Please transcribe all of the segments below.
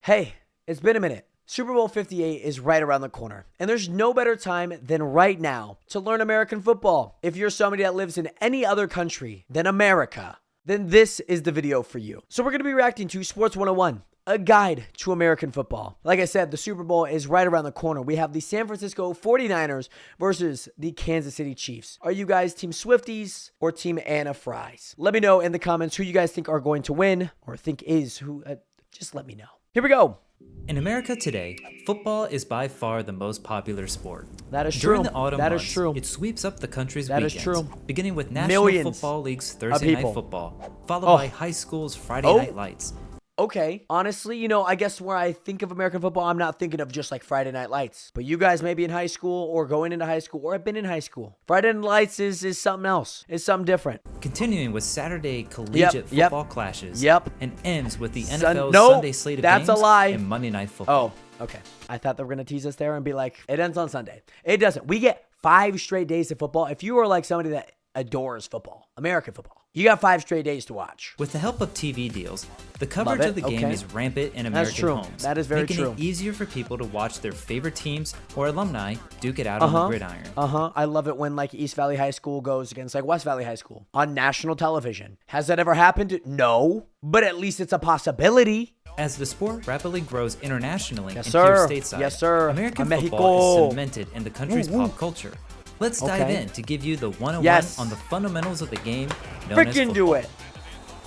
Hey, it's been a minute. Super Bowl 58 is right around the corner, and there's no better time than right now to learn American football. If you're somebody that lives in any other country than America, then this is the video for you. So we're going to be reacting to Sports 101, a guide to American football. Like I said, the Super Bowl is right around the corner. We have the San Francisco 49ers versus the Kansas City Chiefs. Are you guys Team Swifties or Team Anna Fries? Let me know in the comments who you guys think are going to win or think is who. Just let me know. Here we go. In America today, football is by far the most popular sport. That is During true. the autumn That months, is true. it sweeps up the country's That weekends, is true. beginning with National Millions Football League's of Thursday people. Night Football, followed Oh. by high school's Friday Oh. Night Lights. Okay, honestly, I guess where I think of American football, I'm not thinking of just like Friday Night Lights. But you guys may be in high school or going into high school or have been in high school. Friday Night Lights is something else. It's something different. Continuing with Saturday collegiate football clashes, and ends with the NFL's No, Sunday slate of that's games a lie. and Monday Night Football. Oh, okay. I thought they were going to tease us there and be like, it ends on Sunday. It doesn't. We get 5 straight days of football. If you are like somebody that adores football, American football, you got 5 straight days to watch. With the help of TV deals, the coverage of the game is rampant in American true. homes, That is very making true. it easier for people to watch their favorite teams or alumni duke it out on the gridiron. I love it when like East Valley High School goes against like West Valley High School on national television. Has that ever happened? No, but at least it's a possibility. As the sport rapidly grows internationally Yes, and sir. here stateside, Yes, sir. American Mexico. football is cemented in the country's Woo, woo. pop culture. Let's dive Okay. in to give you the 101 Yes. on the fundamentals of the game known as Freaking football. do it.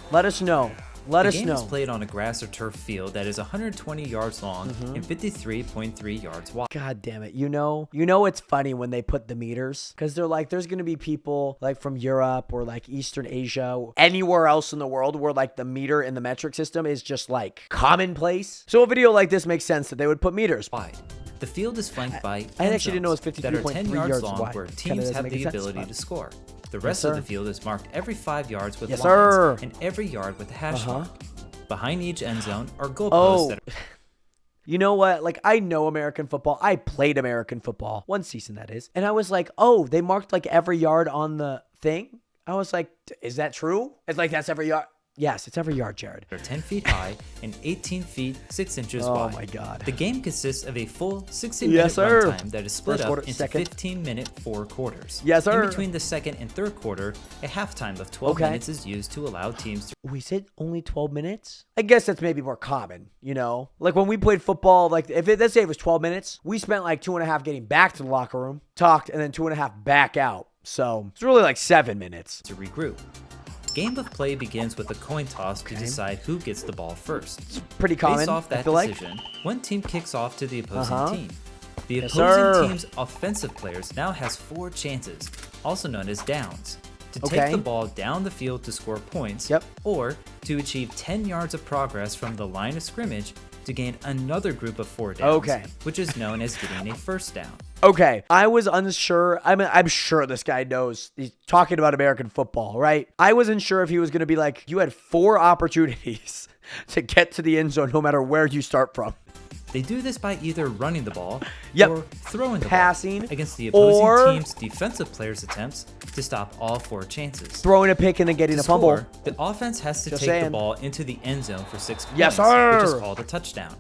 Let us know. Let The us game know. is played on a grass or turf field that is 120 yards long Mm-hmm. and 53.3 yards wide. God damn it. It's funny when they put the meters because they're like, there's going to be people like from Europe or like Eastern Asia, or anywhere else in the world where like the meter in the metric system is just like commonplace. So a video like this makes sense that they would put meters. Wide. The field is flanked by I end actually didn't know it was zones that are 10 53.3 yards yards long wide. where Kinda teams doesn't have make the sense, ability but- to score. The rest of sir. the field is marked every 5 yards with Yes, lines sir. and every yard with a hash Uh-huh. mark. Behind each end zone are goalposts Oh, that are you know what? Like, I know American football. I played American football. One season, that is. And I was like, oh, they marked like every yard on the thing? I was like, is that true? It's like, that's every yard. Yes, it's every yard, Jared. 10 feet high and 18 feet 6 inches Oh wide. my God. The game consists of a full 60-minute Yes, sir. runtime that is split First up quarter, into second. 15-minute 4 quarters. Yes, sir. In between the second and third quarter, a halftime of 12 Okay. minutes is used to allow teams to We said only 12 minutes? I guess that's maybe more common, Like when we played football, like let's say it was 12 minutes, we spent like 2.5 getting back to the locker room, talked, and then 2.5 back out. So it's really like 7 minutes. regroup. Game of play begins with a coin toss to decide who gets the ball first. Pretty common, Based off I that feel like. decision, one team kicks off to the opposing Uh-huh. team. The Yes, opposing sir. team's offensive players now has 4 chances, also known as downs, to take Okay. the ball down the field to score points, Yep. or to achieve 10 yards of progress from the line of scrimmage to gain another group of 4 downs, Okay. which is known as getting a first down. Okay, I was unsure. I'm sure this guy knows. He's talking about American football, right? I wasn't sure if he was going to be like, you had 4 opportunities to get to the end zone no matter where you start from. They do this by either running the ball Yep. or throwing the Passing, ball against the opposing or- team's defensive players' attempts to stop all 4 chances. Throwing a pick and then getting To a fumble. score, the offense has to Just take the saying. ball into the end zone for 6 points, Yes, which is sir. called a touchdown,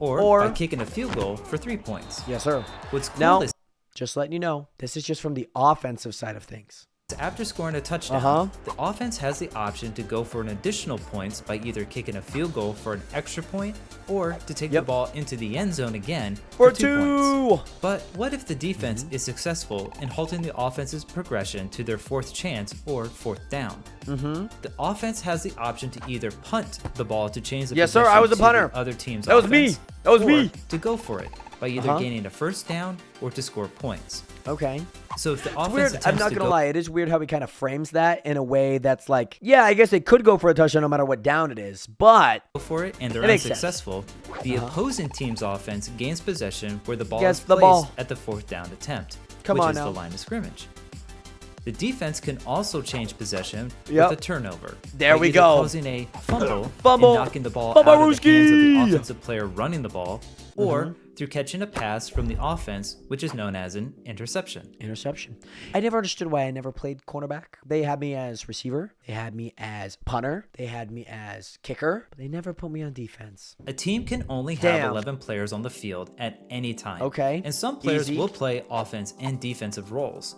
or by kicking a field goal for 3 points. Yes, sir. What's cool Now, is just letting you know, this is just from the offensive side of things. after scoring a touchdown, Uh-huh. the offense has the option to go for an additional points by either kicking a field goal for an extra point or to take the Yep. ball into the end zone again For for 2 points. 2. But what if the defense is successful in halting the offense's progression to their 4th chance or 4th down? The offense has the option to either punt the ball to change the Yes, sir, possession I was a to punter. the other team's That was me. offense, That was or me. to go for it by either Uh-huh. gaining a first down or to score points. Okay. So if the It's offense weird. attempts I'm not to going to go lie. It is weird how he kind of frames that in a way that's like, yeah, I guess they could go for a touchdown no matter what down it is. But for it and they're It makes sense. unsuccessful, the opposing team's offense gains possession where the ball Gets is the placed ball. at the 4th down attempt, Come which on is now. the line of scrimmage. The defense can also change possession Yep. with a turnover. There by we either go. causing a fumble, Fumble. and knocking the ball Fumble out of the hands of the Rooski. offensive player running the ball, or through catching a pass from the offense, which is known as an interception. Interception. I never understood why I never played cornerback. They had me as receiver. They had me as punter. They had me as kicker. But they never put me on defense. A team can only have Damn. 11 players on the field at any time. Okay. And some players Easy. will play offense and defensive roles.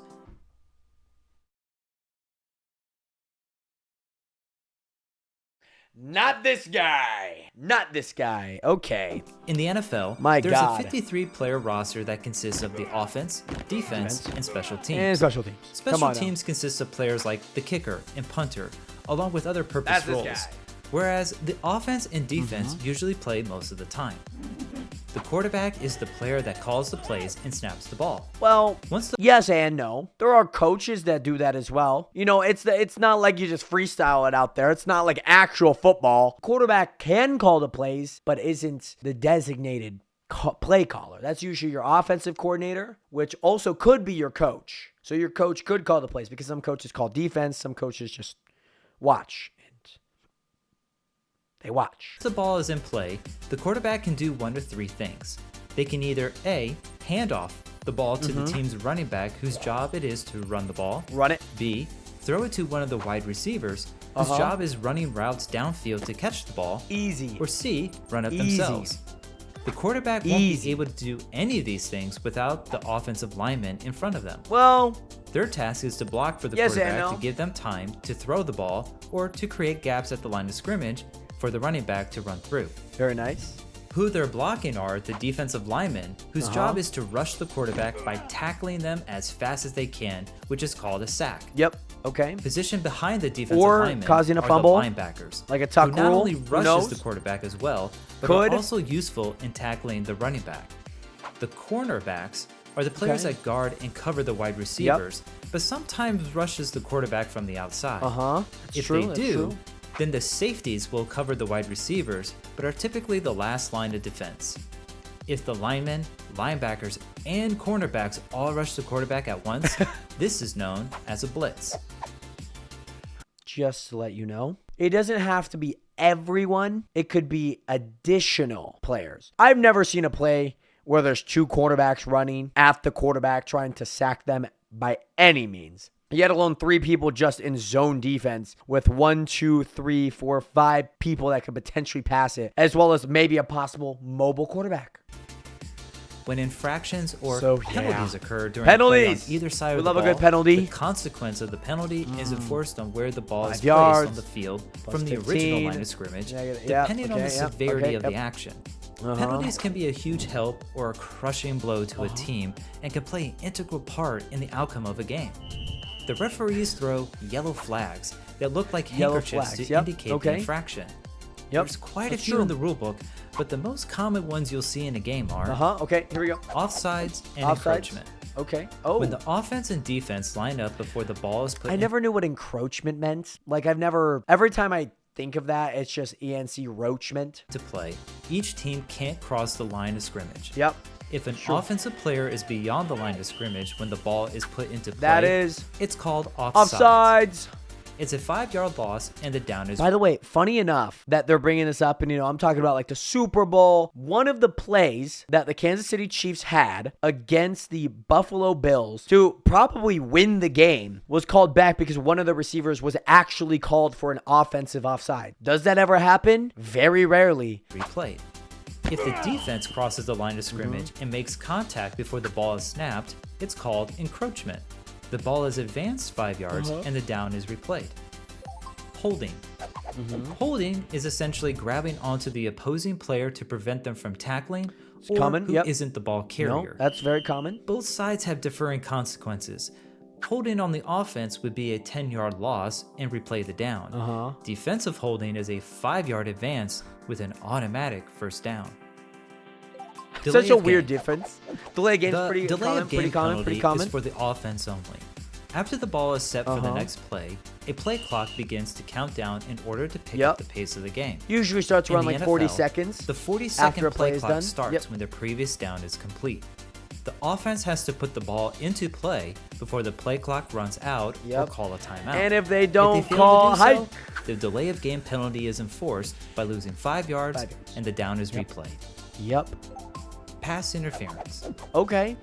Not this guy. Not this guy. Okay. In the NFL, My there's God. a 53-player roster that consists of the offense, defense, and special teams. And special teams. Come Special on now. teams consist of players like the kicker and punter, along with other purpose That's this roles. guy. Whereas the offense and defense usually play most of the time. The quarterback is the player that calls the plays and snaps the ball. Well, Once the yes and no. There are coaches that do that as well. You know, it's not like you just freestyle it out there. It's not like actual football. Quarterback can call the plays, but isn't the designated play caller. That's usually your offensive coordinator, which also could be your coach. So your coach could call the plays because some coaches call defense, some coaches just watch. They watch. Once the ball is in play, the quarterback can do one of three things. They can either A, hand off the ball to the team's running back whose job it is to run the ball. Run it. B, throw it to one of the wide receivers whose job is running routes downfield to catch the ball. Easy. Or C, run it Easy. themselves. The quarterback won't Easy. be able to do any of these things without the offensive lineman in front of them. Well, Their task is to block for the Yes and quarterback no. to give them time to throw the ball or to create gaps at the line of scrimmage for the running back to run through. very nice. Who they're blocking are the defensive linemen, whose job is to rush the quarterback by tackling them as fast as they can, which is called a sack. Yep. Okay. Positioned behind the defensive Or linemen causing a are fumble, the linebackers, like a tuck who not rule, only who rushes knows? the quarterback as well, but Could. are also useful in tackling the running back. The cornerbacks are the players Okay. that guard and cover the wide receivers, but sometimes rushes the quarterback from the outside. That's If true. they That's do, true. then the safeties will cover the wide receivers, but are typically the last line of defense. If the linemen, linebackers, and cornerbacks all rush the quarterback at once, this is known as a blitz. Just to let you know, it doesn't have to be everyone. It could be additional players. I've never seen a play where there's two quarterbacks running at the quarterback trying to sack them by any means. Yet alone 3 people just in zone defense with 1, 2, 3, 4, 5 people that could potentially pass it, as well as maybe a possible mobile quarterback. When infractions or So, penalties yeah. occur during a play Penalties! on either side We of the love a ball, good penalty. the consequence of the penalty is enforced on where the ball is 5 placed yards, on the field plus from the 15. original line of scrimmage, Yeah, depending on the severity of the yep. action. Penalties can be a huge help or a crushing blow to a team and can play an integral part in the outcome of a game. The referees throw yellow flags that look like Yellow handkerchiefs flags, to yep, indicate okay. the infraction. Yep, There's quite a that's few true. in the rulebook, but the most common ones you'll see in a game are Okay, here we go. offsides and Offsides. encroachment. Okay. Oh. When the offense and defense line up before the ball is put I in never knew what encroachment meant. Like every time I think of that, it's just ENC roachment. to play, each team can't cross the line of scrimmage. Yep. If an offensive player is beyond the line of scrimmage when the ball is put into play, That is it's called offsides. offsides. It's a 5-yard loss and the down is By the way, funny enough that they're bringing this up, and I'm talking about like the Super Bowl. One of the plays that the Kansas City Chiefs had against the Buffalo Bills to probably win the game was called back because one of the receivers was actually called for an offensive offside. Does that ever happen? Very rarely. replayed. If the defense crosses the line of scrimmage and makes contact before the ball is snapped, it's called encroachment. The ball is advanced 5 yards and the down is replayed. Holding. Holding is essentially grabbing onto the opposing player to prevent them from tackling or common, who yep. isn't the ball No, carrier. that's very common. Both sides have differing consequences. Holding on the offense would be a 10-yard loss and replay the down. Defensive holding is a 5-yard advance with an automatic first down. Delay Such a of weird game. difference. Delay game's The pretty delay common, of game pretty common, penalty pretty common. is for the offense only. After the ball is set for the next play, a play clock begins to count down in order to pick up Yep. the pace of the game. Usually starts In around the like 40 NFL, seconds. The 40-second after a play play is clock done. starts Yep. when the previous down is complete. The offense has to put the ball into play before the play clock runs out or Yep. call a timeout. And if they don't fail to call do high, so, the delay of game penalty is enforced by losing 5 yards, 5 yards. and the down is replayed. Yep. pass interference. Okay.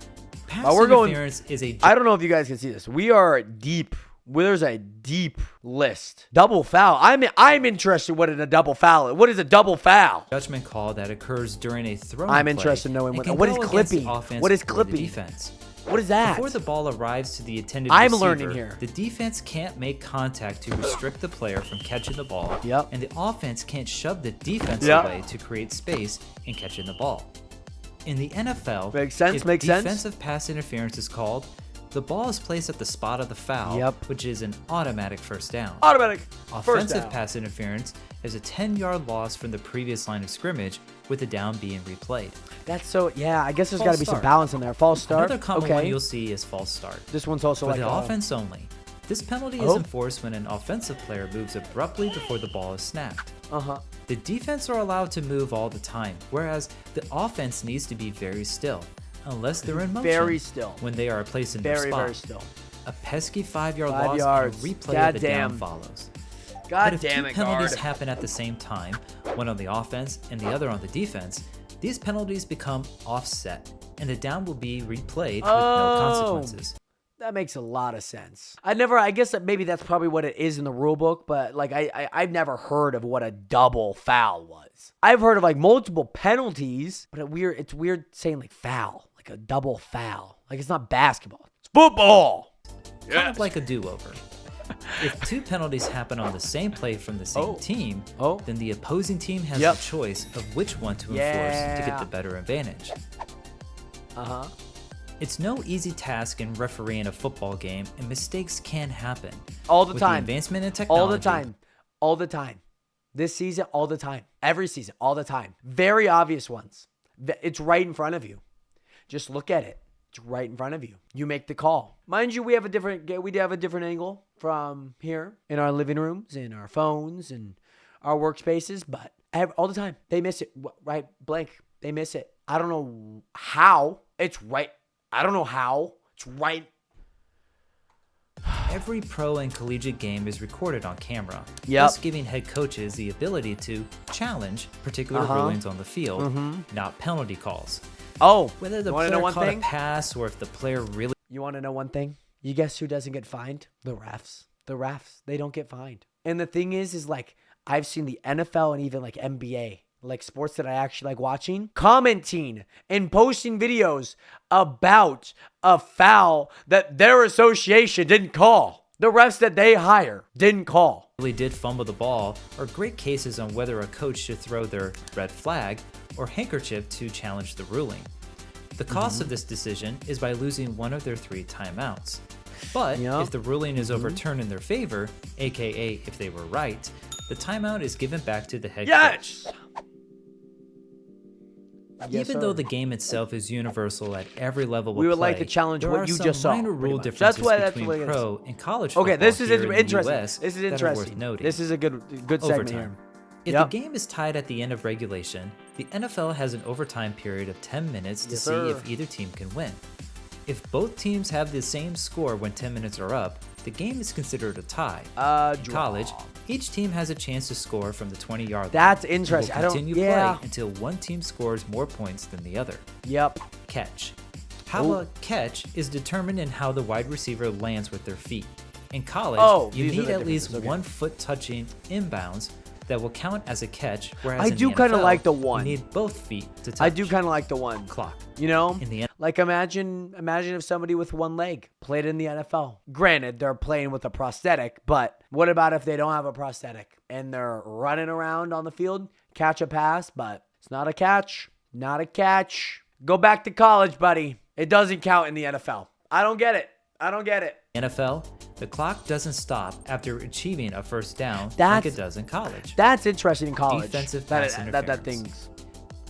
Pass Well, we're going- interference is a I don't know if you guys can see this. We are deep. There's a deep list. Double foul. I'm interested what a double foul is. What is a double foul? judgment call that occurs during a throwing I'm play interested in knowing and what- can what is go against the clipping? offense What is or the clipping? defense. What is that? Before the ball arrives to the intended I'm receiver, learning here. the defense can't make contact to restrict the player from catching the ball, Yep. and the offense can't shove the defense Yep. away to create space in catching the ball. In the NFL, Makes sense, if makes sense. defensive pass interference is called, the ball is placed at the spot of the foul, Yep. which is an automatic first down. Automatic. First Offensive down. pass interference is a 10-yard loss from the previous line of scrimmage, with the down being replayed. That's so. Yeah, I guess there's False got to be some start. balance in there. False start. Another common okay. one you'll see is false start. This one's also For like the a- offense only, this penalty is Oh. enforced when an offensive player moves abruptly before the ball is snapped. Uh-huh. The defense are allowed to move all the time, whereas the offense needs to be very still, unless they're in motion. Very still. When they are placed in their Very, spot. very still. A pesky 5-yard 5 loss yards. and a replay God of the down damn. follows. God But if damn two it, penalties guard. happen at the same time, one on the offense and the other on the defense, these penalties become offset, and the down will be replayed with no consequences. That makes a lot of sense. I guess that maybe that's probably what it is in the rule book, but like I've never heard of what a double foul was. I've heard of like multiple penalties, but it's weird saying like foul, like a double foul. Like it's not basketball. It's football. Kind of like a do-over. If two penalties happen on the same play from the same Oh. team, Oh. then the opposing team has Yep. the choice of which one to enforce to get Yeah. the better advantage. Uh-huh. It's no easy task in refereeing a football game, and mistakes can happen. All the With time. the advancement in technology, All the time. All the time. This season, all the time. Every season, all the time. Very obvious ones. It's right in front of you. Just look at it. It's right in front of you. You make the call. Mind you, we have a different angle from here in our living rooms, in our phones, and our workspaces, but all the time they miss it. Right, blank. They miss it. I don't know how. It's right. I don't know how. It's right. Every pro and collegiate game is recorded on camera, Yep. thus giving head coaches the ability to challenge particular rulings on the field, not penalty calls. Oh, Whether the you want to player know one caught thing? a pass or if the player really You want to know one thing? You guess who doesn't get fined? The refs. The refs. They don't get fined. And the thing is like I've seen the NFL and even like NBA, like sports that I actually like watching, commenting and posting videos about a foul that their association didn't call. The refs that they hire didn't call. did fumble the ball are great cases on whether a coach should throw their red flag or handkerchief to challenge the ruling. The cost of this decision is by losing one of their 3 timeouts. But Yep. if the ruling is overturned in their favor, aka if they were right, the timeout is given back to the head coach. Yes. Even though the game itself is universal at every level of We would play, like to challenge there what are you some just saw, minor pretty rule much. differences That's between what it is. pro and college Okay, football this is here in the interesting. US This is that are interesting. worth noting. This is a good segment here. Overtime. If Yep. the game is tied at the end of regulation, the NFL has an overtime period of 10 minutes to Yes, see sir. if either team can win. If both teams have the same score when 10 minutes are up, the game is considered a tie. In Draw. college, each team has a chance to score from the 20-yard line. That's and interesting. will I don't. continue Yeah. play until one team scores more points than the other. Yep. Catch. How Ooh. a catch is determined in how the wide receiver lands with their feet. In college, you these are need the at least differences, okay. 1 foot touching inbounds that will count as a catch, whereas I in do the kinda NFL, like the one. You need both feet to touch. I do kind of like the one. clock. You know, In the like imagine if somebody with one leg played in the NFL. Granted, they're playing with a prosthetic, but what about if they don't have a prosthetic and they're running around on the field, catch a pass, but it's not a catch, not a catch. Go back to college, buddy. It doesn't count in the NFL. I don't get it. I don't get it. NFL, the clock doesn't stop after achieving a first down like That's- it does in college. That's interesting in college. Defensive that pass that interference. things.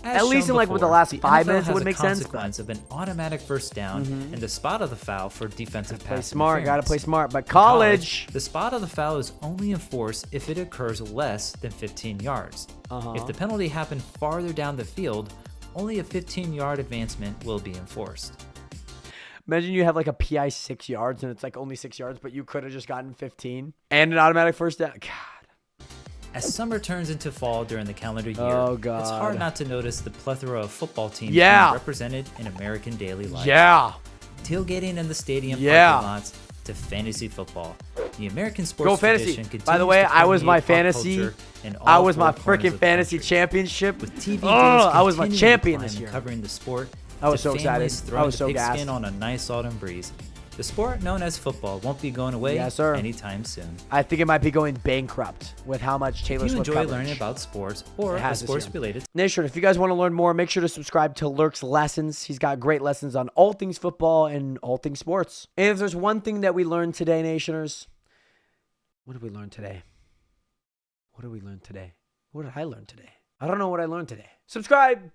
As At least shown in, like, with the before, last 5 NFL minutes, it has would a make sense, but- consequence of an automatic first down and the spot of the foul for defensive Play pass smart. Gotta interference. play smart. But In college. the spot of the foul is only enforced if it occurs less than 15 yards. If the penalty happened farther down the field, only a 15-yard advancement will be enforced. Imagine you have like a PI 6 yards and it's like only 6 yards, but you could have just gotten 15 and an automatic first down. God. As summer turns into fall during the calendar year, Oh, it's God. hard not to notice the plethora of football teams Yeah. being represented in American daily life. Yeah. Tailgating in the stadium Yeah. parking lots to fantasy football. The American sports Go fantasy. tradition continues By the way, to I was my permeate pop fantasy. culture in I all was my four corners freaking of the fantasy country. championship. With TV Oh, deals I was my continuing to champion climb this and year. covering the sport, I was to so excited. families I throwing was the so pigskin gassed. on a nice autumn breeze. The sport known as football won't be going away Yes, sir. anytime soon. I think it might be going bankrupt with how much Taylor If you Swift enjoy coverage. learning about sports or It has this sports year. related, Nation, if you guys want to learn more, make sure to subscribe to Lurk's Lessons. He's got great lessons on all things football and all things sports. And if there's one thing that we learned today, Nationers, what did we learn today? What did we learn today? What did I learn today? I don't know what I learned today. Subscribe.